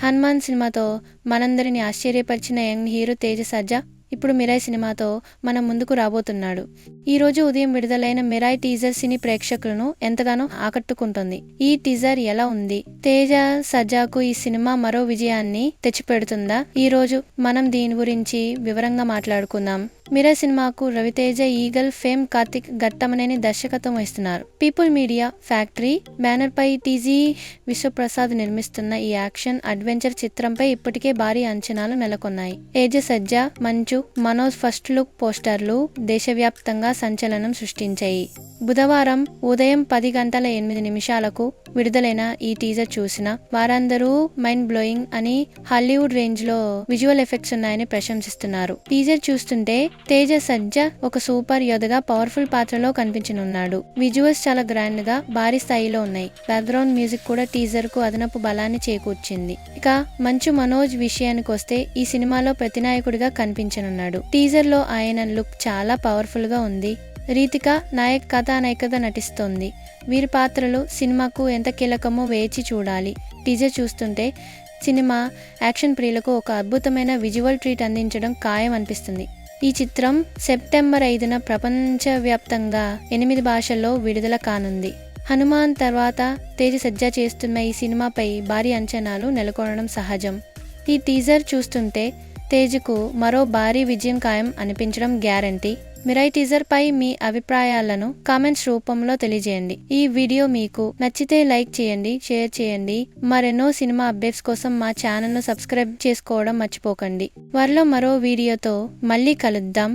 హనుమాన్ సినిమాతో మనందరిని ఆశ్చర్యపరిచిన young hero Teja సజ్జా ఇప్పుడు Mirai సినిమాతో మన ముందుకు రాబోతున్నాడు. ఈ రోజు ఉదయం విడుదలైన మిరాయ్ టీజర్ సినీ ప్రేక్షకులను ఎంతగానో ఆకట్టుకుంటోంది. ఈ టీజర్ ఎలా ఉంది? తేజ సజ్జాకు ఈ సినిమా మరో విజయాన్ని తెచ్చిపెడుతుందా? ఈ రోజు మనం దీని గురించి వివరంగా మాట్లాడుకుందాం. మిరాయ్ సినిమాకు రవితేజ, ఈగల్ ఫేమ్ కార్తిక్ ఘట్టమనేని దర్శకత్వం వహిస్తున్నారు. పీపుల్ మీడియా ఫ్యాక్టరీ బ్యానర్ పై టీజీ విశ్వప్రసాద్ నిర్మిస్తున్న ఈ యాక్షన్ అడ్వెంచర్ చిత్రంపై ఇప్పటికే భారీ అంచనాలు నెలకొన్నాయి. తేజ సజ్జా, మంచు, మనోజ్ ఫస్ట్ లుక్ పోస్టర్లు దేశవ్యాప్తంగా సంచలనం సృష్టించాయి. బుధవారం ఉదయం 10:08 విడుదలైన ఈ టీజర్ చూసిన వారందరూ మైండ్ బ్లోయింగ్ అని, హాలీవుడ్ రేంజ్ లో విజువల్ ఎఫెక్ట్స్ ఉన్నాయని ప్రశంసిస్తున్నారు. టీజర్ చూస్తుంటే తేజ సజ్జా ఒక సూపర్ యోధగా పవర్ఫుల్ పాత్రలో కనిపించనున్నాడు. విజువల్స్ చాలా గ్రాండ్ గా భారీ స్థాయిలో ఉన్నాయి. బ్యాక్గ్రౌండ్ మ్యూజిక్ కూడా టీజర్ కు అదనపు బలాన్ని చేకూర్చింది. ఇక మంచు మనోజ్ విషయానికి వస్తే ఈ సినిమాలో ప్రతినాయకుడిగా కనిపించనున్నాడు. టీజర్ లో ఆయన లుక్ చాలా పవర్ఫుల్ గా ఉంది. రీతిక కథానాయికగా నటిస్తోంది. వీరి పాత్రలు సినిమాకు ఎంత కీలకమో వేచి చూడాలి. టీజర్ చూస్తుంటే సినిమా యాక్షన్ ప్రియులకు ఒక అద్భుతమైన విజువల్ ట్రీట్ అందించడం ఖాయం అనిపిస్తుంది. ఈ చిత్రం సెప్టెంబర్ 5న ప్రపంచవ్యాప్తంగా 8 భాషల్లో విడుదల కానుంది. హనుమాన్ తర్వాత తేజ సజ్జా చేస్తున్న ఈ సినిమాపై భారీ అంచనాలు నెలకొనడం సహజం. ఈ టీజర్ చూస్తుంటే తేజకు మరో భారీ విజయం ఖాయం అనిపించడం గ్యారంటీ. మిరాయ్ టీజర్ పై మీ అభిప్రాయాలను కామెంట్స్ రూపంలో తెలియజేయండి. ఈ వీడియో మీకు నచ్చితే లైక్ చేయండి, షేర్ చేయండి. మరెన్నో సినిమా అప్డేట్స్ కోసం మా ఛానల్ను సబ్స్క్రైబ్ చేసుకోవడం మర్చిపోకండి. త్వరలో మరో వీడియోతో మళ్ళీ కలుద్దాం.